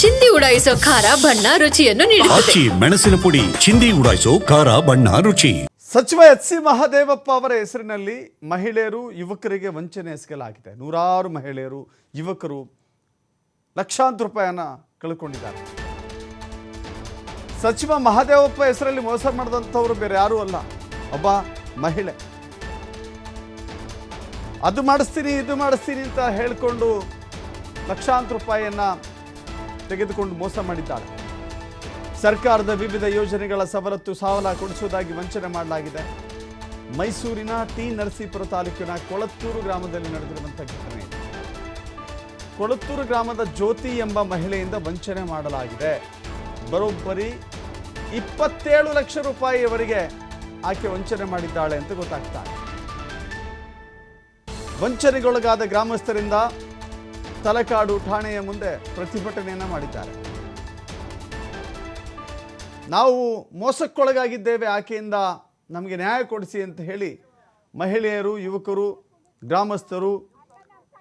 ಚಿಂದಿ ಉಡಾಯಿಸೋ ಖಾರ ಬಣ್ಣ ರುಚಿಯನ್ನು ನೀಡುತ್ತದೆ. ಮೆಣಸಿನ ಪುಡಿ ಚಿಂದಿ ಉಡಾಯಿಸೋ ಖಾರ ಬಣ್ಣ ರುಚಿ. ಸಚಿವ ಎಚ್.ಸಿ. ಮಹದೇವಪ್ಪ ಅವರ ಹೆಸರಿನಲ್ಲಿ ಮಹಿಳೆಯರು ಯುವಕರಿಗೆ ವಂಚನೆ ಎಸಗಲಾಗಿದೆ. ನೂರಾರು ಮಹಿಳೆಯರು ಯುವಕರು ಲಕ್ಷಾಂತರ ರೂಪಾಯಿಯನ್ನು ಕಳ್ಕೊಂಡಿದ್ದಾರೆ. ಸಚಿವ ಮಹದೇವಪ್ಪ ಹೆಸರಲ್ಲಿ ಮೋಸ ಮಾಡಿದಂಥವ್ರು ಬೇರೆ ಯಾರೂ ಅಲ್ಲ, ಒಬ್ಬ ಮಹಿಳೆ. ಅದು ಮಾಡಿಸ್ತೀನಿ ಇದು ಮಾಡಿಸ್ತೀನಿ ಅಂತ ಹೇಳಿಕೊಂಡು ಲಕ್ಷಾಂತರ ರೂಪಾಯಿಯನ್ನು ತೆಗೆದುಕೊಂಡು ಮೋಸ ಮಾಡಿದ್ದಾರೆ. ಸರ್ಕಾರದ ವಿವಿಧ ಯೋಜನೆಗಳ ಸವಲತ್ತು ಸಾಲ ಕೊಡಿಸುವುದಾಗಿ ವಂಚನೆ ಮಾಡಲಾಗಿದೆ. ಮೈಸೂರಿನ ಟಿ ನರಸೀಪುರ ತಾಲೂಕಿನ ಕೊಳತ್ತೂರು ಗ್ರಾಮದಲ್ಲಿ ನಡೆದಿರುವಂಥ ಘಟನೆ. ಕೊಳತ್ತೂರು ಗ್ರಾಮದ ಜ್ಯೋತಿ ಎಂಬ ಮಹಿಳೆಯಿಂದ ವಂಚನೆ ಮಾಡಲಾಗಿದೆ. ಬರೋಬ್ಬರಿ 27 ಲಕ್ಷ ರೂಪಾಯಿಯವರೆಗೆ ಆಕೆ ವಂಚನೆ ಮಾಡಿದ್ದಾಳೆ ಅಂತ ಗೊತ್ತಾಗ್ತಾರೆ. ವಂಚನೆಗೊಳಗಾದ ಗ್ರಾಮಸ್ಥರಿಂದ ತಲಕಾಡು ಠಾಣೆಯ ಮುಂದೆ ಪ್ರತಿಭಟನೆಯನ್ನು ಮಾಡಿದ್ದಾರೆ. ನಾವು ಮೋಸಕ್ಕೊಳಗಾಗಿದ್ದೇವೆ, ಆಕೆಯಿಂದ ನಮಗೆ ನ್ಯಾಯ ಕೊಡಿಸಿ ಅಂತ ಹೇಳಿ ಮಹಿಳೆಯರು, ಯುವಕರು, ಗ್ರಾಮಸ್ಥರು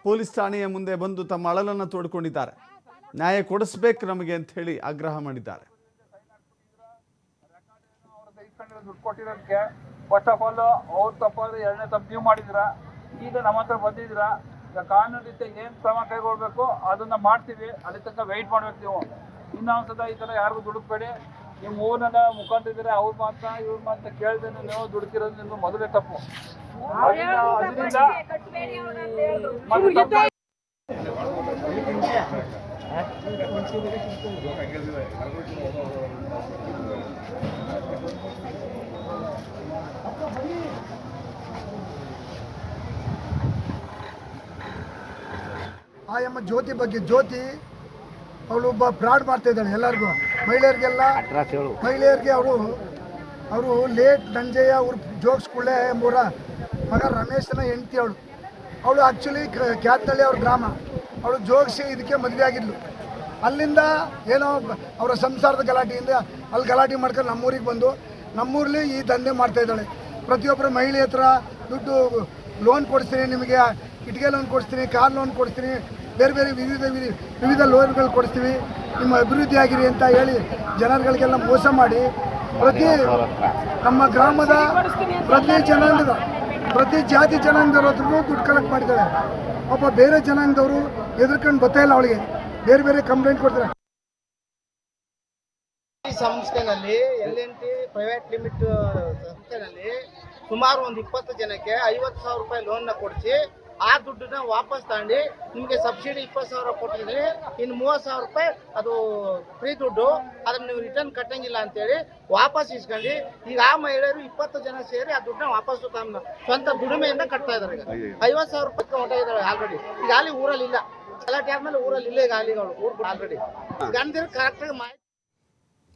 ಪೊಲೀಸ್ ಠಾಣೆಯ ಮುಂದೆ ಬಂದು ತಮ್ಮ ಅಳಲನ್ನು ತೋಡ್ಕೊಂಡಿದ್ದಾರೆ. ನ್ಯಾಯ ಕೊಡಿಸ್ಬೇಕು ನಮಗೆ ಅಂತ ಹೇಳಿ ಆಗ್ರಹ ಮಾಡಿದ್ದಾರೆ. ಫಸ್ಟ್ ಆಫ್ ಆಲ್ ಅವ್ರು ತಪ್ಪಾದ್ರೆ ಎರಡನೇ ತಪ್ಪು ನೀವು ಮಾಡಿದಿರಾ. ಈಗ ನಮ್ಮ ಹತ್ರ ಬಂದಿದ್ದೀರಾ, ಈಗ ಕಾನೂನು ರೀತಿ ಏನು ಕ್ರಮ ಕೈಗೊಳ್ಬೇಕು ಅದನ್ನ ಮಾಡ್ತೀವಿ. ಅಲ್ಲಿ ತನಕ ವೆಯ್ಟ್ ಮಾಡ್ಬೇಕು. ನೀವು ಇನ್ನೊಂದ್ಸಲ ಈ ಥರ ಯಾರಿಗೂ ದುಡುಕ್ಬೇಡಿ. ನಿಮ್ಮ ಊರನ್ನ ಮುಖಂಡರಿದ್ದಾರೆ, ಅವ್ರು ಮಾತ್ರ ಇವ್ರ ಮಾತ್ರ ಕೇಳ್ದೇನೆ ನೀವು ದುಡುಕಿರೋದು ನಿಮ್ಮ ಮೊದಲೇ ತಪ್ಪು. ಅದರಿಂದ ಆಯಮ್ಮ ಜ್ಯೋತಿ ಬಗ್ಗೆ, ಜ್ಯೋತಿ ಅವಳೊಬ್ಬ ಫ್ರಾಡ್ ಮಾಡ್ತಾ ಇದ್ದಾಳೆ ಎಲ್ಲರಿಗೂ, ಮಹಿಳೆಯರಿಗೆಲ್ಲ. ಮಹಿಳೆಯರಿಗೆ ಅವರು ಲೇಟ್ ನಂಜಯ್ಯ ಅವ್ರ ಜೋಗಿಸ್ಕೊಳ್ಳೆ ಎಂಬುವರ ಮಗ ರಮೇಶನ ಹೆಂಡತಿ ಅವಳು ಆ್ಯಕ್ಚುಲಿ ಕ್ಯಾತ್ನಳ್ಳಿ ಅವ್ರ ಗ್ರಾಮ. ಅವಳು ಜೋಗಿಸಿ ಇದಕ್ಕೆ ಮದುವೆ ಆಗಿದ್ಲು. ಅಲ್ಲಿಂದ ಏನೋ ಅವರ ಸಂಸಾರದ ಗಲಾಟೆಯಿಂದ ಅಲ್ಲಿ ಗಲಾಟೆ ಮಾಡ್ಕೊಂಡು ನಮ್ಮೂರಿಗೆ ಬಂದು ನಮ್ಮೂರಲ್ಲಿ ಈ ದಂಧೆ ಮಾಡ್ತಾ ಇದ್ದಾಳೆ. ಪ್ರತಿಯೊಬ್ಬರ ಮಹಿಳೆ ಹತ್ರ ದುಡ್ಡು ಲೋನ್ ಕೊಡಿಸ್ತೀನಿ, ನಿಮಗೆ ಇಟ್ಟಿಗೆ ಲೋನ್ ಕೊಡಿಸ್ತೀನಿ, ಕಾರ್ ಲೋನ್ ಕೊಡಿಸ್ತೀನಿ, ಬೇರೆ ಬೇರೆ ವಿವಿಧ ಲೋನ್ಗಳು ಕೊಡಿಸ್ತೀವಿ, ನಿಮ್ಮ ಅಭಿವೃದ್ಧಿ ಆಗಿರಿ ಅಂತ ಹೇಳಿ ಜನರುಗಳಿಗೆಲ್ಲ ಮೋಸ ಮಾಡಿ ನಮ್ಮ ಗ್ರಾಮದ ಪ್ರತಿ ಜಾತಿ ಜನಾಂಗದವ್ರ ಹತ್ರನೂ ದುಡ್ಡು ಕಲೆಕ್ಟ್ ಮಾಡಿದ್ದಾಳೆ. ಒಬ್ಬ ಬೇರೆ ಜನಾಂಗದವರು ಎದುರ್ಕೊಂಡು ಬರ್ತಾ ಇಲ್ಲ ಅವಳಿಗೆ, ಬೇರೆ ಬೇರೆ ಕಂಪ್ಲೇಂಟ್ ಕೊಡ್ತಾರೆ. ಈ ಸಂಸ್ಥೆನಲ್ಲಿ LNT ಪ್ರೈವೇಟ್ ಲಿಮಿಟ್ ಸಂಸ್ಥೆನಲ್ಲಿ ಸುಮಾರು ಒಂದು 20 ಜನಕ್ಕೆ 50,000 ರೂಪಾಯಿ ಲೋನ್ನ ಕೊಡಿಸಿ ಆ ದುಡ್ಡನ್ನ ವಾಪಸ್ ತಗೊಂಡು ನಿಮಗೆ ಸಬ್ಸಿಡಿ 20,000 ಕೊಟ್ಟಿದ್ರಿ, ಇನ್ನು 30,000 ರೂಪಾಯಿ ಅದು ಫ್ರೀ ದುಡ್ಡು, ಅದನ್ನ ನೀವು ರಿಟರ್ನ್ ಕಟ್ಟಂಗಿಲ್ಲ ಅಂತೇಳಿ ವಾಪಸ್ ಇಸ್ಕೊಂಡು ಈಗ ಆ ಮಹಿಳೆಯರು 20 ಜನ ಸೇರಿ ಆ ದುಡ್ಡನ್ನ ವಾಪಸ್ ತಮ್ಮ ಸ್ವಂತ ದುಡಿಮೆಯಿಂದ ಕಟ್ತಾ ಇದ್ದಾರೆ. ಈಗ 50,000 ರೂಪಾಯಿ ಹೊಂಟಾಗಿದ್ದಾಳೆ ಆಲ್ರೆಡಿ. ಈಗ ಅಲ್ಲಿ ಊರಲ್ಲಿ ಇಲ್ಲ, ಗಲಾಟೆ ಆದ್ಮೇಲೆ ಊರಲ್ಲಿ ಇಲ್ಲ. ಈಗ ಅಲ್ಲಿಗಳು ಊರು ಆಲ್ರೆಡಿ ಗಂಡಿರು ಕರೆಕ್ಟಾಗಿ ಮಾಹಿತಿ.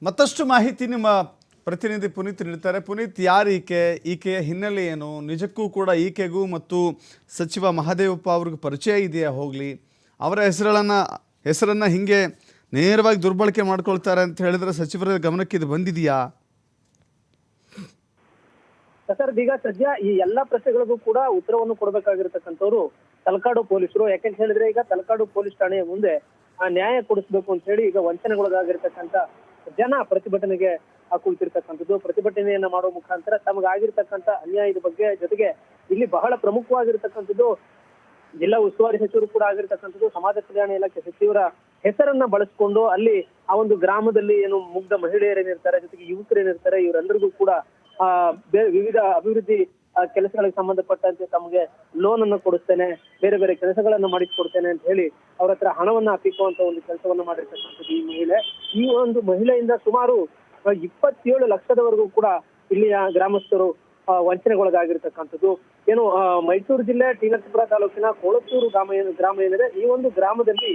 ಮತ್ತಷ್ಟು ಮಾಹಿತಿ ನಿಮ್ಮ ಪ್ರತಿನಿಧಿ ಪುನೀತ್ ನೀಡ್ತಾರೆ. ಪುನೀತ್, ಯಾರು ಈಕೆಯ ಹಿನ್ನೆಲೆ ಏನು? ನಿಜಕ್ಕೂ ಕೂಡ ಈಕೆಗೂ ಮತ್ತು ಸಚಿವ ಮಹದೇವಪ್ಪ ಅವ್ರಿಗೂ ಪರಿಚಯ ಇದೆಯಾ? ಹೋಗಲಿ, ಅವರ ಹೆಸರನ್ನು ಹೀಗೆ ನೇರವಾಗಿ ದುರ್ಬಳಕೆ ಮಾಡ್ಕೊಳ್ತಾರೆ ಅಂತ ಹೇಳಿದ್ರೆ ಸಚಿವರ ಗಮನಕ್ಕೆ ಇದು ಬಂದಿದೆಯಾ? ಸರ್, ಈಗ ಸದ್ಯ ಈ ಎಲ್ಲಾ ಪ್ರಶ್ನೆಗಳಿಗೂ ಕೂಡ ಉತ್ತರವನ್ನು ಕೊಡಬೇಕಾಗಿರ್ತಕ್ಕಂಥವ್ರು ತಲಕಾಡು ಪೊಲೀಸರು. ಯಾಕೆಂತ ಹೇಳಿದ್ರೆ ಈಗ ತಲಕಾಡು ಪೊಲೀಸ್ ಠಾಣೆಯ ಮುಂದೆ ನ್ಯಾಯ ಕೊಡಿಸ್ಬೇಕು ಅಂತ ಹೇಳಿ ಈಗ ವಂಚನೆಗೊಳಗಾಗಿರ್ತಕ್ಕಂಥ ಜನ ಪ್ರತಿಭಟನೆಗೆ ಕುಳಿತಿರ್ತಕ್ಕಂಥದ್ದು. ಪ್ರತಿಭಟನೆಯನ್ನ ಮಾಡುವ ಮುಖಾಂತರ ತಮಗಾಗಿರ್ತಕ್ಕಂಥ ಅನ್ಯಾಯದ ಬಗ್ಗೆ, ಜೊತೆಗೆ ಇಲ್ಲಿ ಬಹಳ ಪ್ರಮುಖವಾಗಿರ್ತಕ್ಕಂಥದ್ದು ಜಿಲ್ಲಾ ಉಸ್ತುವಾರಿ ಸಚಿವರು ಕೂಡ ಆಗಿರ್ತಕ್ಕಂಥದ್ದು ಸಮಾಜ ಕಲ್ಯಾಣ ಇಲಾಖೆ ಸಚಿವರ ಹೆಸರನ್ನ ಬಳಸ್ಕೊಂಡು ಅಲ್ಲಿ ಆ ಒಂದು ಗ್ರಾಮದಲ್ಲಿ ಏನು ಮುಗ್ಧ ಮಹಿಳೆಯರೇನಿರ್ತಾರೆ, ಜೊತೆಗೆ ಯುವಕರೇನಿರ್ತಾರೆ, ಇವರೆಲ್ಲರಿಗೂ ಕೂಡ ವಿವಿಧ ಅಭಿವೃದ್ಧಿ ಕೆಲಸಗಳಿಗೆ ಸಂಬಂಧಪಟ್ಟಂತೆ ತಮಗೆ ಲೋನ್ ಅನ್ನು ಕೊಡಿಸ್ತೇನೆ, ಬೇರೆ ಬೇರೆ ಕೆಲಸಗಳನ್ನ ಮಾಡಿಸ್ಕೊಡ್ತೇನೆ ಅಂತ ಹೇಳಿ ಅವ್ರ ಹತ್ರ ಹಣವನ್ನ ಹಾಕಿಸುವಂತ ಒಂದು ಕೆಲಸವನ್ನ ಮಾಡಿರ್ತಕ್ಕಂಥದ್ದು ಈ ಮಹಿಳೆ. ಈ ಒಂದು ಮಹಿಳೆಯಿಂದ ಸುಮಾರು 27 ಲಕ್ಷದವರೆಗೂ ಕೂಡ ಇಲ್ಲಿಯ ಗ್ರಾಮಸ್ಥರು ವಂಚನೆಗೊಳಗಾಗಿರ್ತಕ್ಕಂಥದ್ದು. ಏನು ಮೈಸೂರು ಜಿಲ್ಲೆ ಟಿ ನರಸೀಪುರ ತಾಲೂಕಿನ ಕೊಳತ್ತೂರು ಗ್ರಾಮ ಏನಿದೆ, ಈ ಒಂದು ಗ್ರಾಮದಲ್ಲಿ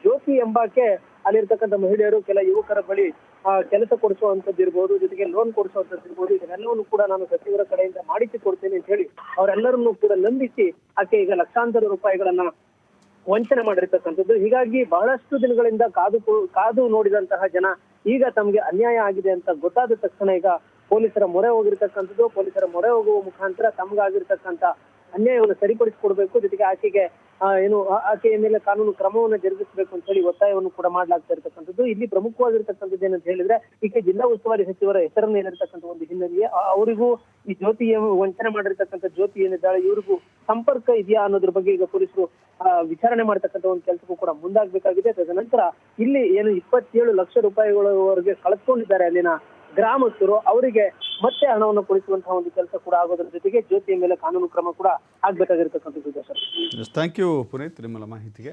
ಜ್ಯೋತಿ ಎಂಬಾಕೆ ಅಲ್ಲಿರ್ತಕ್ಕಂಥ ಮಹಿಳೆಯರು ಕೆಲ ಯುವಕರ ಬಳಿ ಕೆಲಸ ಕೊಡಿಸುವಂತದ್ದು ಇರ್ಬೋದು, ಜೊತೆಗೆ ಲೋನ್ ಕೊಡಿಸುವಂತದ್ದು ಇರ್ಬೋದು, ಇದೆಲ್ಲವನ್ನು ಕೂಡ ನಾನು ಸಚಿವರ ಕಡೆಯಿಂದ ಮಾಡಿಸಿ ಕೊಡ್ತೇನೆ ಅಂತ ಹೇಳಿ ಅವರೆಲ್ಲರನ್ನು ಕೂಡ ನಂಬಿಸಿ ಆಕೆ ಈಗ ಲಕ್ಷಾಂತರ ರೂಪಾಯಿಗಳನ್ನ ವಂಚನೆ ಮಾಡಿರ್ತಕ್ಕಂಥದ್ದು. ಹೀಗಾಗಿ ಬಹಳಷ್ಟು ದಿನಗಳಿಂದ ಕಾದು ನೋಡಿದಂತಹ ಜನ ಈಗ ತಮಗೆ ಅನ್ಯಾಯ ಆಗಿದೆ ಅಂತ ಗೊತ್ತಾದ ತಕ್ಷಣ ಈಗ ಪೊಲೀಸರ ಮೊರೆ ಹೋಗಿರ್ತಕ್ಕಂಥದ್ದು. ಪೊಲೀಸರ ಮೊರೆ ಹೋಗುವ ಮುಖಾಂತರ ತಮಗಾಗಿರ್ತಕ್ಕಂಥ ಅನ್ಯಾಯವನ್ನು ಸರಿಪಡಿಸಿಕೊಡ್ಬೇಕು, ಜೊತೆಗೆ ಆಕೆಗೆ ಆಕೆಯ ಮೇಲೆ ಕಾನೂನು ಕ್ರಮವನ್ನು ಜರುಗಿಸಬೇಕು ಅಂತ ಹೇಳಿ ಒತ್ತಾಯವನ್ನು ಕೂಡ ಮಾಡ್ಲಾಗ್ತಾ ಇರ್ತಕ್ಕಂಥದ್ದು. ಇಲ್ಲಿ ಪ್ರಮುಖವಾಗಿರ್ತಕ್ಕಂಥದ್ದು ಏನಂತ ಹೇಳಿದ್ರೆ, ಈಕೆ ಜಿಲ್ಲಾ ಉಸ್ತುವಾರಿ ಸಚಿವರ ಹೆಸರನ್ನು ಏನಿರ್ತಕ್ಕಂಥ ಒಂದು ಹಿನ್ನೆಲೆಯೇ ಅವರಿಗೂ ಈ ಜ್ಯೋತಿ ವಂಚನೆ ಮಾಡಿರ್ತಕ್ಕಂಥ ಜ್ಯೋತಿ ಏನಿದ್ದಾಳೆ ಇವ್ರಿಗೂ ಸಂಪರ್ಕ ಇದೆಯಾ ಅನ್ನೋದ್ರ ಬಗ್ಗೆ ಈಗ ಪೊಲೀಸರು ವಿಚಾರಣೆ ಮಾಡ್ತಕ್ಕಂಥ ಒಂದು ಕೆಲಸಕ್ಕೂ ಕೂಡ ಮುಂದಾಗಬೇಕಾಗಿದೆ. ತದನಂತರ ಇಲ್ಲಿ ಏನು 27 ಲಕ್ಷ ರೂಪಾಯಿಗಳವರೆಗೆ ಕಳೆದುಕೊಂಡಿದ್ದಾರೆ ಅಲ್ಲಿನ ಗ್ರಾಮಸ್ಥರು, ಅವರಿಗೆ ಮತ್ತೆ ಹಣವನ್ನು ಕೊಡಿಸುವಂತಹ ಒಂದು ಕೆಲಸ ಕೂಡ ಆಗೋದ್ರ ಜೊತೆಗೆ ಜ್ಯೋತಿಯ ಮೇಲೆ ಕಾನೂನು ಕ್ರಮ ಕೂಡ ಆಗ್ಬೇಕಾಗಿರ್ತಕ್ಕಂಥದ್ದು ಸರ್. ಥ್ಯಾಂಕ್ ಯು ಪುನೀತ್ ನಿಮ್ಮಲ್ಲ ಮಾಹಿತಿಗೆ.